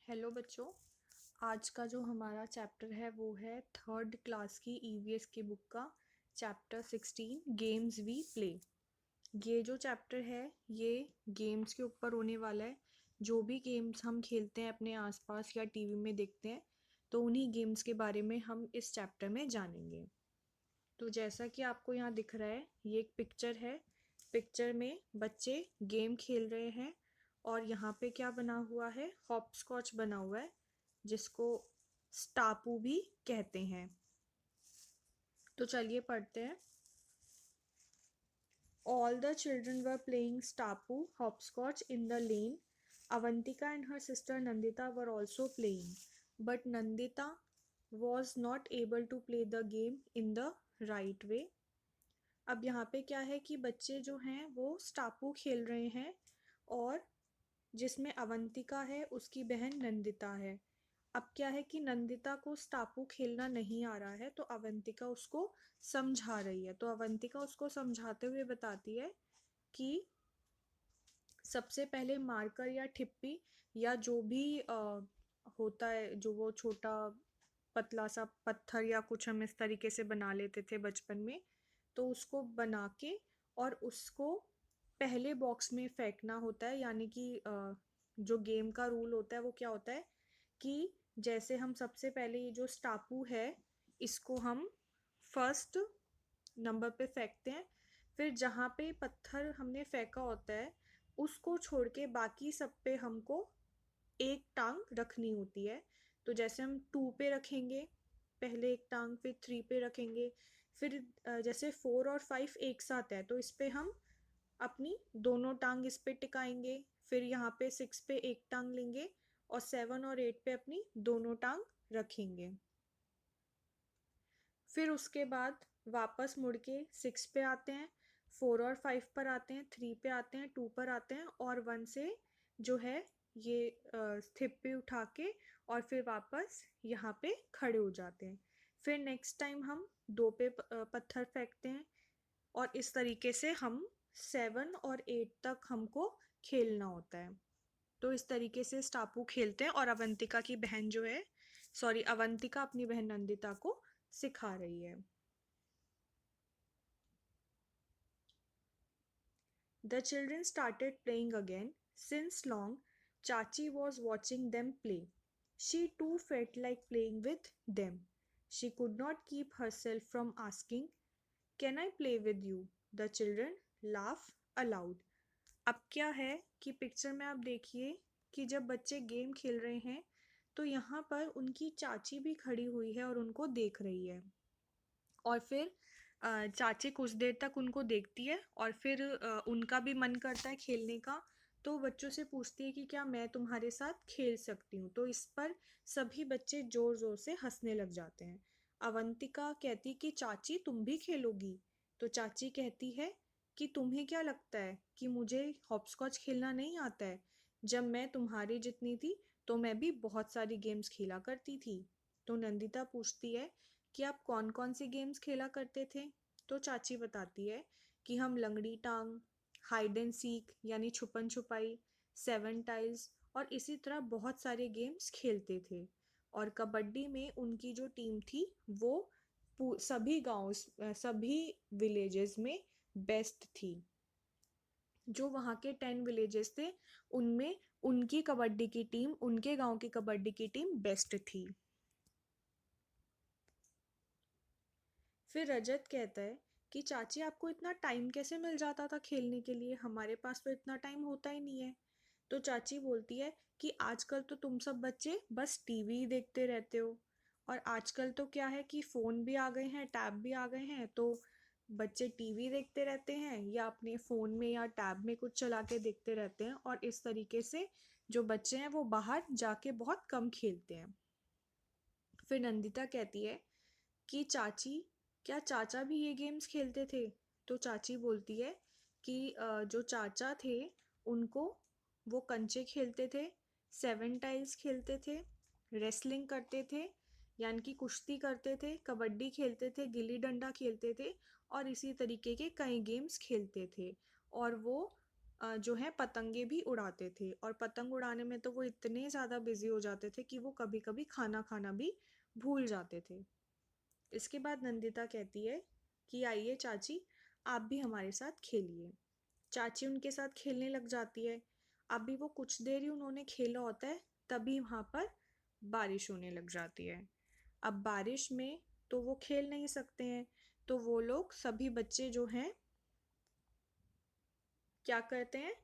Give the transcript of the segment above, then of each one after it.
Hello बच्चों। आज का जो हमारा चैप्टर है वो है थर्ड क्लास की ईवीएस की बुक का चैप्टर 16 गेम्स वी प्ले। ये जो चैप्टर है ये गेम्स के ऊपर होने वाला है। जो भी गेम्स हम खेलते हैं अपने आसपास या टीवी में देखते हैं तो उन्हीं गेम्स के बारे में हम इस चैप्टर में जानेंगे। तो जैसा कि आपको यहाँ दिख रहा है ये एक पिक्चर है। पिक्चर में बच्चे गेम खेल रहे हैं और यहाँ पे क्या बना हुआ है, हॉपस्कॉच बना हुआ है जिसको स्टापू भी कहते हैं। तो चलिए पढ़ते हैं। All the children were playing Stapu hopscotch in the lane. Avantika and her sister Nandita were also playing, but Nandita was not able to play the game in the right way. अब यहाँ पे क्या है कि बच्चे जो हैं वो स्टापू खेल रहे हैं और जिसमें अवंतिका है उसकी बहन नंदिता है। अब क्या है कि नंदिता को स्टापू खेलना नहीं आ रहा है तो अवंतिका उसको समझा रही है। तो अवंतिका उसको समझाते हुए बताती है कि सबसे पहले मार्कर या ठिप्पी या जो भी होता है, जो वो छोटा पतला सा पत्थर या कुछ हम इस तरीके से बना लेते थे बचपन में, तो उसको बना के और उसको पहले बॉक्स में फेंकना होता है। यानी कि जो गेम का रूल होता है वो क्या होता है कि जैसे हम सबसे पहले ये जो स्टापू है इसको हम फर्स्ट नंबर पे फेंकते हैं। फिर जहाँ पे पत्थर हमने फेंका होता है उसको छोड़ के बाकी सब पे हमको एक टांग रखनी होती है। तो जैसे हम 2 पे रखेंगे पहले एक टांग, फिर 3 पे रखेंगे, फिर जैसे 4 और 5 एक साथ है तो इस पे हम अपनी दोनों टांग इस पे टिकाएंगे। फिर यहाँ पे 6 पे एक टांग लेंगे और 7 और 8 पे अपनी दोनों टांग रखेंगे। फिर उसके बाद वापस मुड़ के 6 पे आते हैं, 4 और 5 पर आते हैं, 3 पे आते हैं, 2 पर आते हैं और 1 से जो है ये थिप्पी उठा के और फिर वापस यहाँ पे खड़े हो जाते हैं। फिर नेक्स्ट टाइम हम 2 पे पत्थर फेंकते हैं और इस तरीके से हम 7 और 8 तक हमको खेलना होता है। तो इस तरीके से स्टापू खेलते हैं और अवंतिका की बहन जो है, सॉरी, अवंतिका अपनी बहन नंदिता को सिखा रही है। The children started playing again. Since long, Chachi was watching them play. She too felt like playing with them. She could not keep herself from asking, "Can I play with you?" The children laugh aloud. अब क्या है कि picture में आप देखिए कि जब बच्चे गेम खेल रहे हैं तो यहाँ पर उनकी चाची भी खड़ी हुई है और उनको देख रही है। और फिर चाची कुछ देर तक उनको देखती है और फिर उनका भी मन करता है खेलने का। तो बच्चों से पूछती है कि क्या मैं तुम्हारे साथ खेल सकती हूँ। तो इस पर सभी बच्चे जोर जोर से हंसने लग जाते हैं। अवंतिका कहती कि चाची तुम भी खेलोगी। तो चाची कहती है कि तुम्हें क्या लगता है कि मुझे हॉपस्कॉच खेलना नहीं आता है? जब मैं तुम्हारी जितनी थी तो मैं भी बहुत सारी गेम्स खेला करती थी। तो नंदिता पूछती है कि आप कौन कौन सी गेम्स खेला करते थे? तो चाची बताती है कि हम लंगड़ी टांग, हाइड एंड सीक यानी छुपन छुपाई, 7 टाइल्स और इसी तरह बहुत सारे गेम्स खेलते थे। और कबड्डी में उनकी जो टीम थी वो सभी गांव, सभी विलेजेस में बेस्ट थी। जो वहाँ के 10 विलेजेस थे उनमें उनकी कबड्डी की टीम, उनके गांव की कबड्डी की टीम बेस्ट थी। फिर रजत कहता है कि चाची आपको इतना टाइम कैसे मिल जाता था खेलने के लिए, हमारे पास तो इतना टाइम होता ही नहीं है। तो चाची बोलती है कि आजकल तो तुम सब बच्चे बस टीवी ही देखते रहते हो और आजकल तो क्या है कि फ़ोन भी आ गए हैं, टैब भी आ गए हैं, तो बच्चे टीवी देखते रहते हैं या अपने फ़ोन में या टैब में कुछ चला के देखते रहते हैं और इस तरीके से जो बच्चे हैं वो बाहर जाके बहुत कम खेलते हैं। फिर नंदिता कहती है कि चाची क्या चाचा भी ये गेम्स खेलते थे? तो चाची बोलती है कि जो चाचा थे उनको वो कंचे खेलते थे, 7 टाइल्स खेलते थे, रेसलिंग करते थे यानी कि कुश्ती करते थे, कबड्डी खेलते थे, गिल्ली डंडा खेलते थे और इसी तरीके के कई गेम्स खेलते थे। और वो जो है पतंगे भी उड़ाते थे, और पतंग उड़ाने में तो वो इतने ज़्यादा बिजी हो जाते थे कि वो कभी कभी खाना खाना भी भूल जाते थे। इसके बाद नंदिता कहती है कि आइए चाची, आप भी हमारे साथ खेलिए। चाची उनके साथ खेलने लग जाती है। अभी वो कुछ देर ही उन्होंने खेला होता है, तभी वहाँ पर बारिश होने लग जाती है। अब बारिश में तो वो खेल नहीं सकते हैं, तो वो लोग सभी बच्चे जो हैं क्या करते हैं,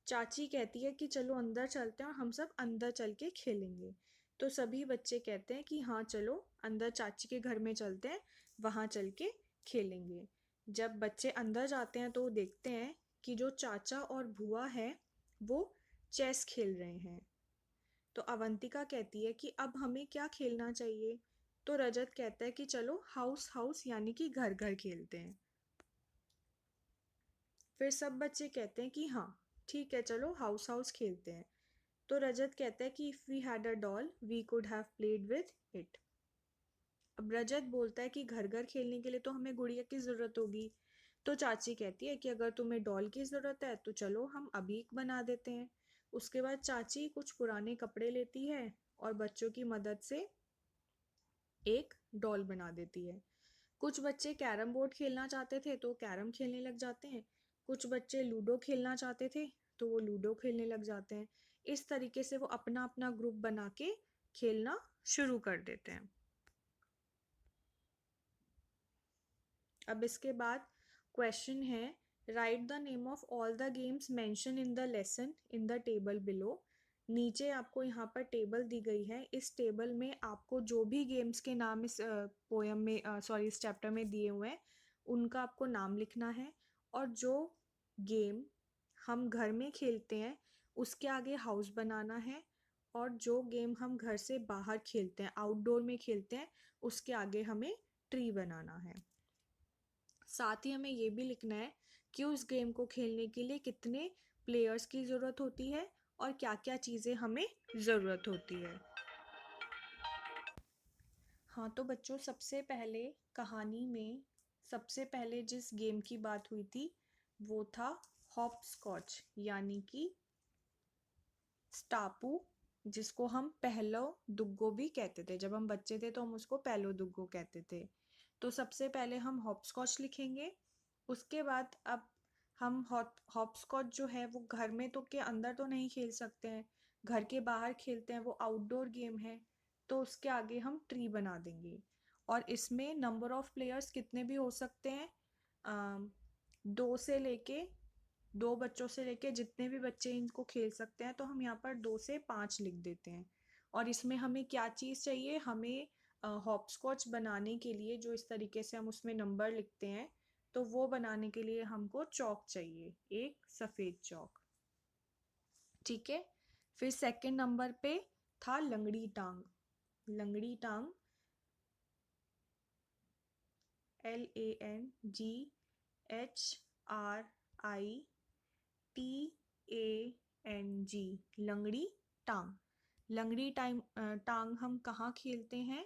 चाची कहती है कि चलो अंदर चलते हैं और हम सब अंदर चल के खेलेंगे। तो सभी बच्चे कहते हैं कि हाँ चलो अंदर चाची के घर में चलते हैं, वहाँ चल के खेलेंगे। जब बच्चे अंदर जाते हैं तो वो देखते हैं कि जो चाचा और बुआ है वो चेस खेल रहे हैं। तो अवंतिका कहती है कि अब हमें क्या खेलना चाहिए। तो रजत कहता है कि चलो हाउस हाउस यानी कि घर घर खेलते हैं। फिर सब बच्चे कहते हैं कि हाँ ठीक है, चलो हाउस हाउस खेलते हैं। तो रजत कहता है कि if we had a doll we could have played with it. अब रजत बोलता है कि घर घर खेलने के लिए तो हमें गुड़िया की ज़रूरत होगी। तो चाची कहती है कि अगर तुम्हें डॉल की ज़रूरत है तो चलो हम अभी एक बना देते हैं। उसके बाद चाची कुछ पुराने कपड़े लेती है और बच्चों की मदद से एक डॉल बना देती है। कुछ बच्चे कैरम बोर्ड खेलना चाहते थे तो कैरम खेलने लग जाते हैं। कुछ बच्चे लूडो खेलना चाहते थे तो वो लूडो खेलने लग जाते हैं। इस तरीके से वो अपना अपना ग्रुप बना के खेलना शुरू कर देते हैं। अब इसके बाद क्वेश्चन है, right the name of all the games mention in the lesson in the table below. नीचे आपको यहाँ पर टेबल दी गई है। इस टेबल में आपको जो भी गेम्स के नाम इस पोयम में सॉरी इस चैप्टर में दिए हुए हैं उनका आपको नाम लिखना है। और जो गेम हम घर में खेलते हैं उसके आगे हाउस बनाना है, और जो गेम हम घर से बाहर खेलते हैं आउटडोर में खेलते हैं उसके आगे हमें ट्री बनाना है। साथ ही हमें ये भी लिखना है कि उस गेम को खेलने के लिए कितने प्लेयर्स की ज़रूरत होती है और क्या क्या चीज़ें हमें ज़रूरत होती है। हाँ तो बच्चों, सबसे पहले कहानी में सबसे पहले जिस गेम की बात हुई थी वो था हॉप स्कॉच यानी कि स्टापू, जिसको हम पहलो दुग्गो भी कहते थे। जब हम बच्चे थे तो हम उसको पहलो दुग्गो कहते थे। तो सबसे पहले हम हॉपस्कॉच लिखेंगे। उसके बाद अब हम हॉपस्कॉच जो है वो घर में तो के अंदर तो नहीं खेल सकते हैं, घर के बाहर खेलते हैं, वो आउटडोर गेम है। तो उसके आगे हम ट्री बना देंगे, और इसमें नंबर ऑफ प्लेयर्स कितने भी हो सकते हैं, अम, दो से लेके दो बच्चों से लेके जितने भी बच्चे इनको खेल सकते हैं। तो हम यहाँ पर 2 से 5 लिख देते हैं। और इसमें हमें क्या चीज़ चाहिए, हमें हॉपस्कॉच बनाने के लिए जो इस तरीके से हम उसमें नंबर लिखते हैं, तो वो बनाने के लिए हमको चौक चाहिए, एक सफ़ेद चौक। ठीक है। फिर सेकंड नंबर पे था लंगड़ी टांग। लंगड़ी टांग LANGHRITANG, लंगड़ी टांग। लंगड़ी टांग हम कहाँ खेलते हैं,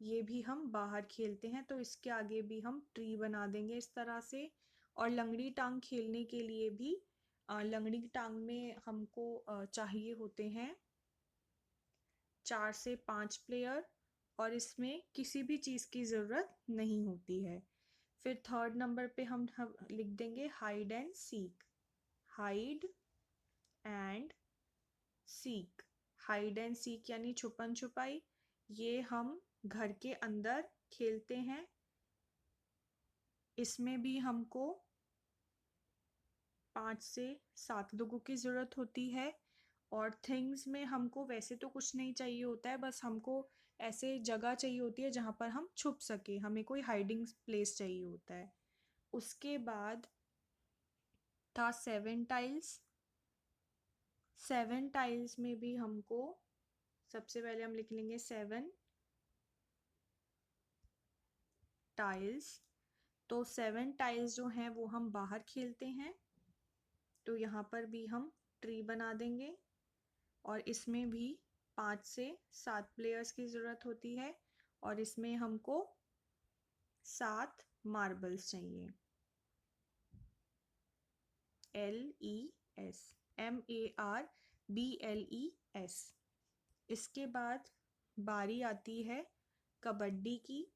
ये भी हम बाहर खेलते हैं। तो इसके आगे भी हम ट्री बना देंगे इस तरह से। और लंगड़ी टांग खेलने के लिए भी लंगड़ी टांग में हमको चाहिए होते हैं 4 से 5 प्लेयर, और इसमें किसी भी चीज़ की ज़रूरत नहीं होती है। फिर थर्ड नंबर पे हम लिख देंगे hide and seek. Hide and seek, hide and seek यानी छुपन छुपाई। ये हम घर के अंदर खेलते हैं। इसमें भी हमको 5 से 7 लोगों की ज़रूरत होती है। और थिंग्स में हमको वैसे तो कुछ नहीं चाहिए होता है, बस हमको ऐसे जगह चाहिए होती है जहाँ पर हम छुप सके, हमें कोई हाइडिंग प्लेस चाहिए होता है। उसके बाद था 7 टाइल्स। 7 टाइल्स में भी हमको सबसे पहले हम लिख लेंगे 7 टाइल्स। तो 7 टाइल्स जो हैं वो हम बाहर खेलते हैं। तो यहाँ पर भी हम ट्री बना देंगे, और इसमें भी 5 से 7 प्लेयर्स की ज़रूरत होती है। और इसमें हमको 7 मार्बल्स चाहिए, LE एस, MARBLES। इसके बाद बारी आती है कबड्डी की।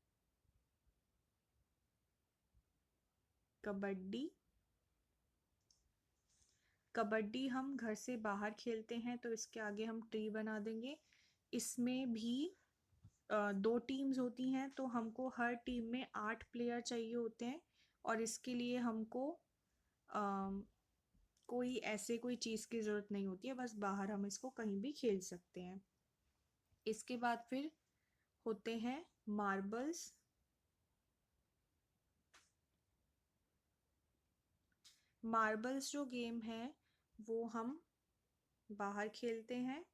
कबड्डी हम घर से बाहर खेलते हैं, तो इसके आगे हम ट्री बना देंगे। इसमें भी 2 टीम्स होती हैं, तो हमको हर टीम में 8 प्लेयर चाहिए होते हैं। और इसके लिए हमको कोई चीज़ की ज़रूरत नहीं होती है, बस बाहर हम इसको कहीं भी खेल सकते हैं। इसके बाद फिर होते हैं मार्बल्स। मार्बल्स जो गेम है वो हम बाहर खेलते हैं,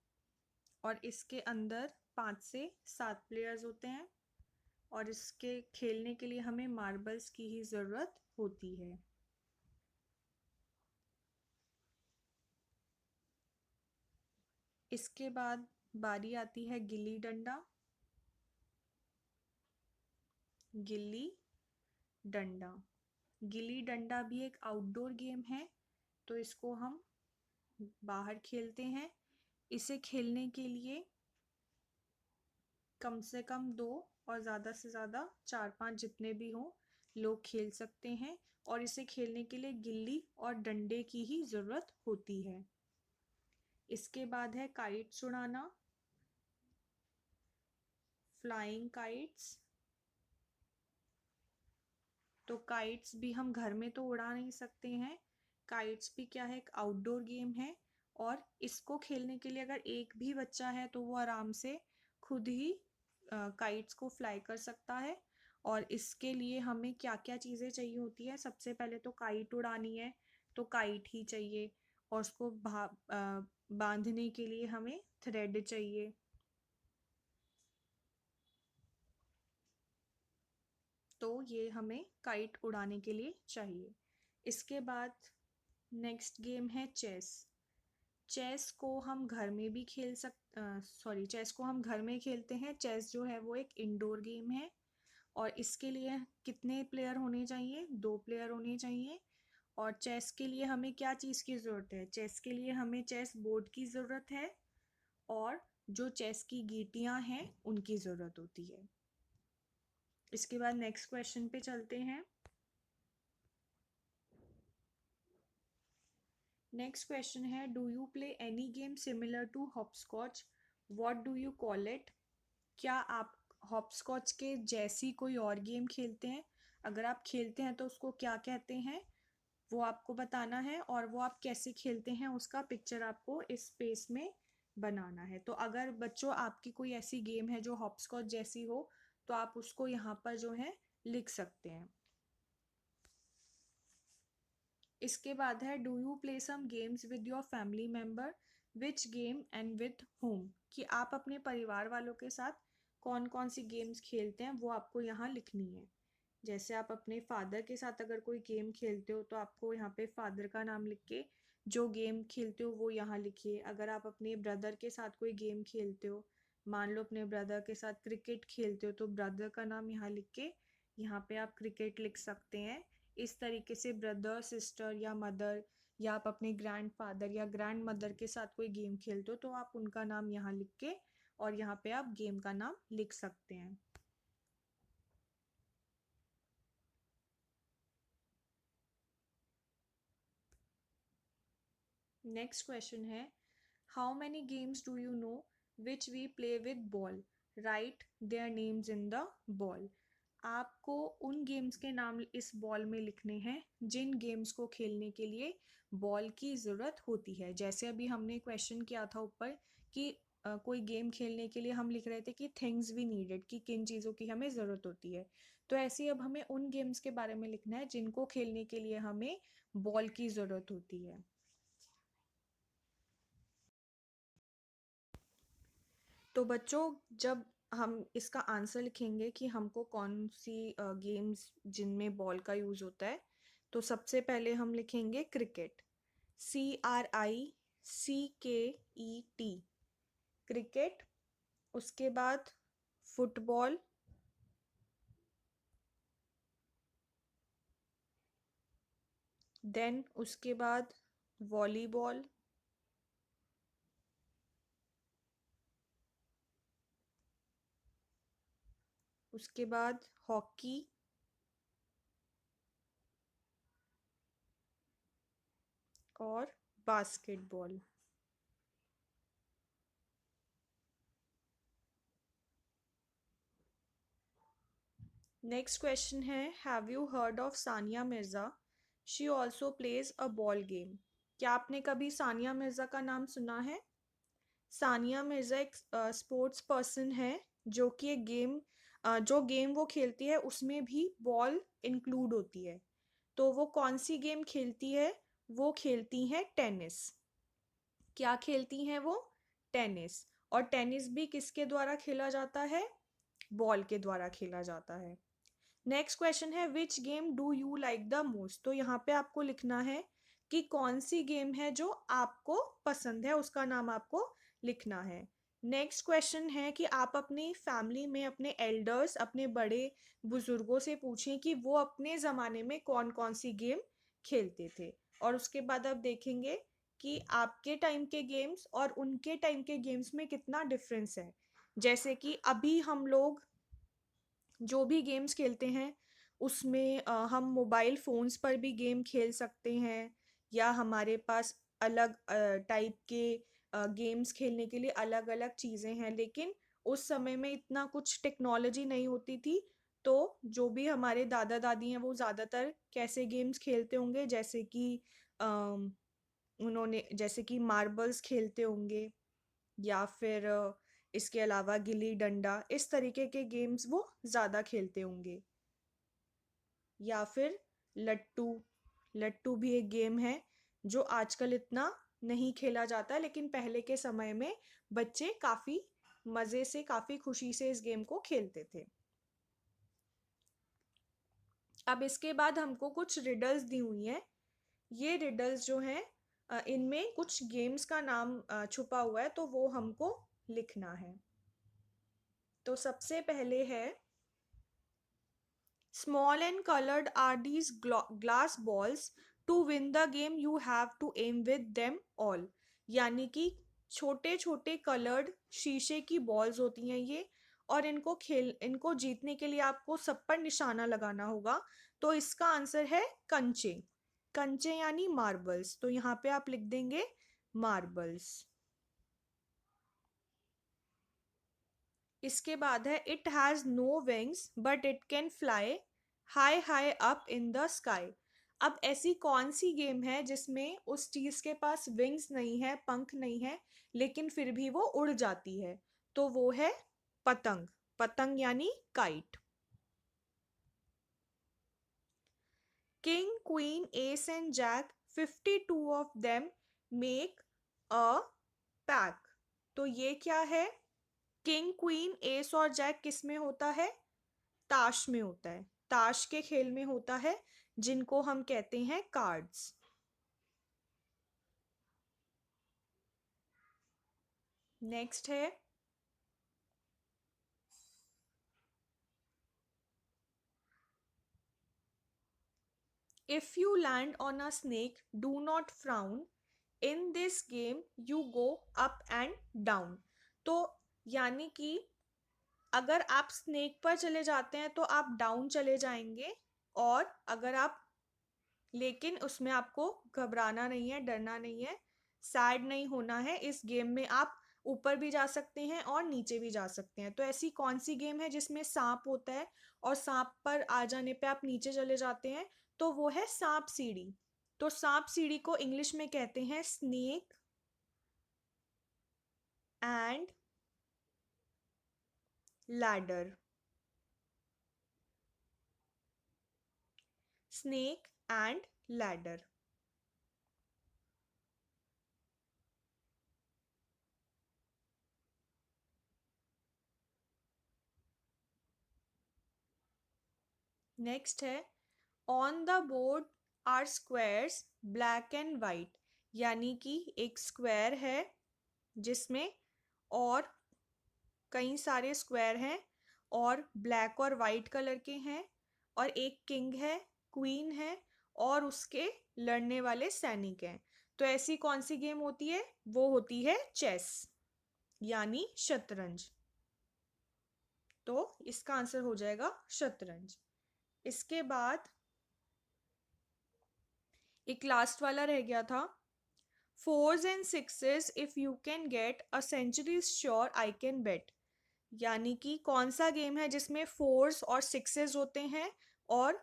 और इसके अंदर 5 से 7 प्लेयर्स होते हैं, और इसके खेलने के लिए हमें मार्बल्स की ही ज़रूरत होती है। इसके बाद बारी आती है गिल्ली डंडा। गिल्ली डंडा गिल्ली डंडा भी एक आउटडोर गेम है, तो इसको हम बाहर खेलते हैं। इसे खेलने के लिए कम से कम 2 और ज़्यादा से ज़्यादा 4-5 जितने भी हों लोग खेल सकते हैं, और इसे खेलने के लिए गिल्ली और डंडे की ही ज़रूरत होती है। इसके बाद है काइट्स उड़ाना, फ्लाइंग काइट्स। तो काइट्स भी हम घर में तो उड़ा नहीं सकते हैं। काइट्स भी क्या है, एक आउटडोर गेम है, और इसको खेलने के लिए अगर एक भी बच्चा है तो वो आराम से खुद ही काइट्स को फ्लाई कर सकता है। और इसके लिए हमें क्या क्या चीज़ें चाहिए होती है, सबसे पहले तो काइट उड़ानी है तो काइट ही चाहिए, और उसको बांधने के लिए हमें थ्रेड चाहिए। तो ये हमें काइट उड़ाने के लिए चाहिए। इसके बाद नेक्स्ट गेम है चेस। चेस को हम घर में भी चेस को हम घर में खेलते हैं। चेस जो है वो एक इंडोर गेम है, और इसके लिए कितने प्लेयर होने चाहिए, 2 प्लेयर होने चाहिए। और चेस के लिए हमें क्या चीज़ की ज़रूरत है, चेस के लिए हमें चेस बोर्ड की ज़रूरत है, और जो चेस की गीटियाँ हैं उनकी ज़रूरत होती है। इसके बाद नेक्स्ट क्वेश्चन पे चलते हैं। नेक्स्ट क्वेश्चन है, do you play any game similar to hopscotch, what do you call it. क्या आप हॉपस्कॉच के जैसी कोई और गेम खेलते हैं? अगर आप खेलते हैं तो उसको क्या कहते हैं, वो आपको बताना है, और वो आप कैसे खेलते हैं उसका पिक्चर आपको इस स्पेस में बनाना है। तो अगर बच्चों आपकी कोई ऐसी गेम है जो हॉपस्कॉच जैसी हो, तो आप उसको यहाँ पर जो है लिख सकते हैं। इसके बाद है, do you play some games with your family member, which game and with home. कि आप अपने परिवार वालों के साथ कौन कौन सी गेम्स खेलते हैं वो आपको यहाँ लिखनी है। जैसे आप अपने फादर के साथ अगर कोई गेम खेलते हो तो आपको यहाँ पे फादर का नाम लिख के जो गेम खेलते हो वो यहाँ लिखिए। अगर आप अपने ब्रदर के साथ कोई गेम खेलते हो, मान लो अपने ब्रदर के साथ क्रिकेट खेलते हो, तो ब्रदर का नाम यहाँ लिख के यहाँ पे आप क्रिकेट लिख सकते हैं। इस तरीके से ब्रदर, सिस्टर या मदर, या आप अपने ग्रैंड फादर या ग्रैंड मदर के साथ कोई गेम खेलते हो तो आप उनका नाम यहाँ लिख के और यहाँ पे आप गेम का नाम लिख सकते हैं। नेक्स्ट क्वेश्चन है, how many games do you know which we play with ball, write their names in the ball. आपको उन गेम्स के नाम इस बॉल में लिखने हैं जिन गेम्स को खेलने के लिए बॉल की ज़रूरत होती है। जैसे अभी हमने क्वेश्चन किया था ऊपर कि कोई गेम खेलने के लिए हम लिख रहे थे कि थिंग्स वी नीडेड, कि किन चीज़ों की हमें ज़रूरत होती है। तो ऐसे ही अब हमें उन गेम्स के बारे में लिखना है जिनको खेलने के लिए हमें बॉल की ज़रूरत होती है। तो बच्चों, जब हम इसका आंसर लिखेंगे कि हमको कौन सी गेम्स जिनमें बॉल का यूज़ होता है, तो सबसे पहले हम लिखेंगे क्रिकेट, CRICKET, क्रिकेट। उसके बाद फुटबॉल, देन उसके बाद वॉलीबॉल, उसके बाद हॉकी, और बास्केटबॉल। नेक्स्ट क्वेश्चन है, have you heard of Sania Mirza? She also plays a ball game. क्या आपने कभी सानिया मिर्ज़ा का नाम सुना है? सानिया मिर्ज़ा एक स्पोर्ट्स पर्सन है जो कि एक गेम, जो गेम वो खेलती है उसमें भी बॉल इंक्लूड होती है। तो वो कौन सी गेम खेलती है? वो खेलती हैं टेनिस। क्या खेलती हैं वो? टेनिस। और टेनिस भी किसके द्वारा खेला जाता है? बॉल के द्वारा खेला जाता है। नेक्स्ट क्वेश्चन है, which game do you like the most? तो यहाँ पे आपको लिखना है कि कौन सी गेम है जो आपको पसंद है, उसका नाम आपको लिखना है। नेक्स्ट क्वेश्चन है कि आप अपनी फैमिली में अपने एल्डर्स, अपने बड़े बुजुर्गों से पूछें कि वो अपने ज़माने में कौन कौन सी गेम खेलते थे। और उसके बाद आप देखेंगे कि आपके टाइम के गेम्स और उनके टाइम के गेम्स में कितना डिफरेंस है। जैसे कि अभी हम लोग जो भी गेम्स खेलते हैं उसमें हम मोबाइल फ़ोन्स पर भी गेम खेल सकते हैं, या हमारे पास अलग टाइप के गेम्स खेलने के लिए अलग अलग चीज़ें हैं। लेकिन उस समय में इतना कुछ टेक्नोलॉजी नहीं होती थी। तो जो भी हमारे दादा दादी हैं वो ज़्यादातर कैसे गेम्स खेलते होंगे, जैसे कि अम, उन्होंने जैसे कि मार्बल्स खेलते होंगे, या फिर इसके अलावा गिल्ली डंडा, इस तरीके के गेम्स वो ज़्यादा खेलते होंगे। या फिर लट्टू। लट्टू भी एक गेम है जो आजकल इतना नहीं खेला जाता, लेकिन पहले के समय में बच्चे काफ़ी मज़े से, काफ़ी खुशी से इस गेम को खेलते थे। अब इसके बाद हमको कुछ रिडल्स दी हुई हैं। ये रिडल्स जो हैं इनमें कुछ गेम्स का नाम छुपा हुआ है, तो वो हमको लिखना है। तो सबसे पहले है, small and colored are these glass balls. To win the game you have to aim with them all. यानी कि छोटे छोटे कलर्ड शीशे की बॉल्स होती हैं ये, और इनको जीतने के लिए आपको सब पर निशाना लगाना होगा। तो इसका आंसर है कंचे। कंचे यानी मार्बल्स। तो यहाँ पे आप लिख देंगे मार्बल्स। इसके बाद है, it has no wings but it can fly high high up in the sky. अब ऐसी कौन सी गेम है जिसमें उस चीज के पास विंग्स नहीं है, पंख नहीं है, लेकिन फिर भी वो उड़ जाती है? तो वो है पतंग। पतंग यानी kite. King queen ace and jack 52 of them make a pack. तो ये क्या है? किंग क्वीन एस और जैक किस में होता है? ताश में होता है। ताश के खेल में होता है, जिनको हम कहते हैं कार्ड्स। नेक्स्ट है, if you land on a snake do not frown in this game you go up and down. तो यानी कि अगर आप स्नेक पर चले जाते हैं तो आप डाउन चले जाएंगे, और अगर आप, लेकिन उसमें आपको घबराना नहीं है, डरना नहीं है, सैड नहीं होना है। इस गेम में आप ऊपर भी जा सकते हैं और नीचे भी जा सकते हैं। तो ऐसी कौन सी गेम है जिसमें सांप होता है और सांप पर आ जाने पे आप नीचे चले जाते हैं? तो वो है सांप सीढ़ी। तो सांप सीढ़ी को इंग्लिश में कहते हैं snake and ladder. Snake and ladder. Next है, on the board are squares black and white. यानी कि एक स्क्वायर है जिसमें और कई सारे स्क्वायर हैं, और ब्लैक और वाइट कलर के हैं, और एक किंग है, क्वीन है, और उसके लड़ने वाले सैनिक हैं। तो ऐसी कौन सी गेम होती है? वो होती है चेस, यानी शतरंज। तो इसका आंसर हो जाएगा शतरंज। इसके बाद एक लास्ट वाला रह गया था, fours and sixes if you can get a century sure I can bet. यानी कि कौन सा गेम है जिसमें फोर्स और सिक्सेस होते हैं और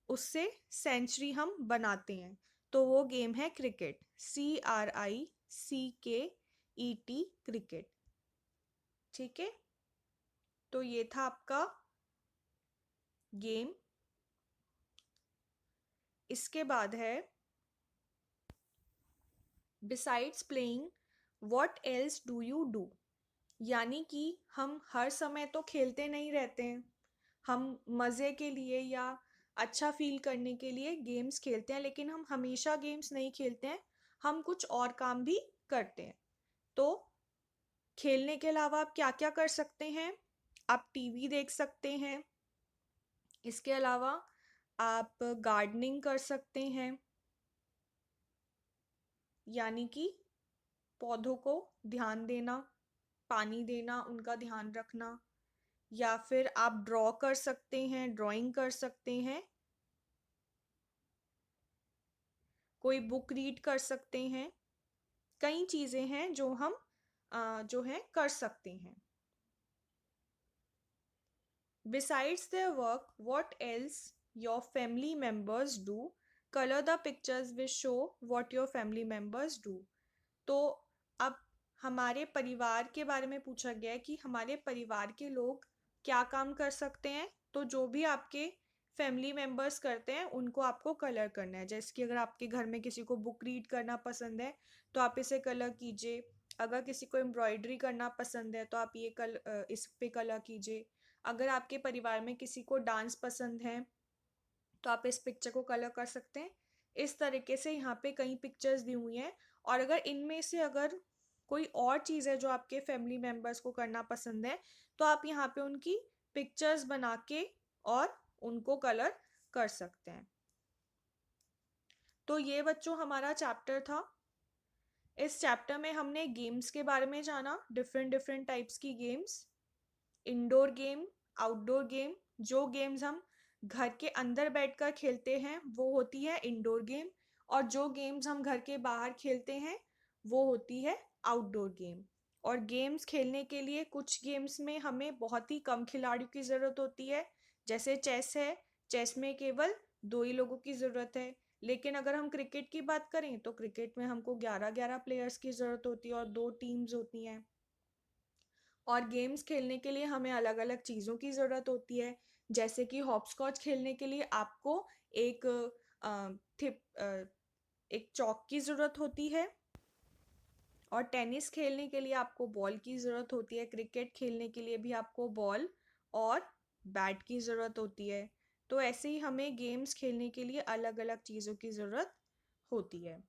उससे सेंचुरी हम बनाते हैं? तो वो गेम है क्रिकेट, CRICKET, क्रिकेट। ठीक है, तो ये था आपका गेम। इसके बाद है besides playing what else do you do. यानी कि हम हर समय तो खेलते नहीं रहते हैं, हम मज़े के लिए या अच्छा फील करने के लिए गेम्स खेलते हैं, लेकिन हम हमेशा गेम्स नहीं खेलते हैं, हम कुछ और काम भी करते हैं। तो खेलने के अलावा आप क्या क्या कर सकते हैं? आप टीवी देख सकते हैं, इसके अलावा आप गार्डनिंग कर सकते हैं, यानी कि पौधों को ध्यान देना, पानी देना, उनका ध्यान रखना। या फिर आप ड्रॉ कर सकते हैं, ड्राइंग कर सकते हैं, कोई बुक रीड कर सकते हैं। कई चीज़ें हैं जो हम जो है कर सकते हैं। Besides their work, what else your family members do? Color the pictures which show what your family members do. तो अब हमारे परिवार के बारे में पूछा गया है कि हमारे परिवार के लोग क्या काम कर सकते हैं। तो जो भी आपके फैमिली मेंबर्स करते हैं उनको आपको कलर करना है। जैसे कि अगर आपके घर में किसी को बुक रीड करना पसंद है तो आप इसे कलर कीजिए। अगर किसी को एम्ब्रॉयडरी करना पसंद है तो आप इस पे कलर कीजिए। अगर आपके परिवार में किसी को डांस पसंद है तो आप इस पिक्चर को कलर कर सकते हैं। इस तरीके से यहाँ पे कई पिक्चर्स दी हुई हैं, और अगर इनमें से अगर कोई और चीज़ है जो आपके फैमिली मेम्बर्स को करना पसंद है तो आप यहाँ पे उनकी पिक्चर्स बना के और उनको कलर कर सकते हैं। तो ये बच्चों हमारा चैप्टर था। इस चैप्टर में हमने गेम्स के बारे में जाना, डिफरेंट डिफरेंट टाइप्स की games, indoor game, outdoor game. जो गेम्स हम घर के अंदर बैठकर खेलते हैं वो होती है इंडोर गेम, और जो गेम्स हम घर के बाहर खेलते हैं वो होती है आउटडोर गेम। और गेम्स खेलने के लिए कुछ गेम्स में हमें बहुत ही कम खिलाड़ियों की ज़रूरत होती है, जैसे चेस है। चेस में केवल 2 ही लोगों की ज़रूरत है। लेकिन अगर हम क्रिकेट की बात करें तो क्रिकेट में हमको 11-11 प्लेयर्स की ज़रूरत होती है और 2 टीम्स होती हैं। और गेम्स खेलने के लिए हमें अलग अलग चीज़ों की ज़रूरत होती है। जैसे कि हॉपस्कॉच खेलने के लिए आपको एक थिप एक चौक की ज़रूरत होती है, और टेनिस खेलने के लिए आपको बॉल की ज़रूरत होती है। क्रिकेट खेलने के लिए भी आपको बॉल और बैट की ज़रूरत होती है। तो ऐसे ही हमें गेम्स खेलने के लिए अलग अलग चीज़ों की ज़रूरत होती है।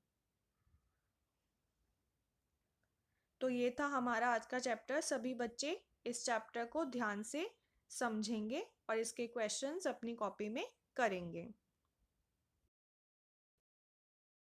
तो ये था हमारा आज का चैप्टर। सभी बच्चे इस चैप्टर को ध्यान से समझेंगे और इसके क्वेश्चंस अपनी कॉपी में करेंगे।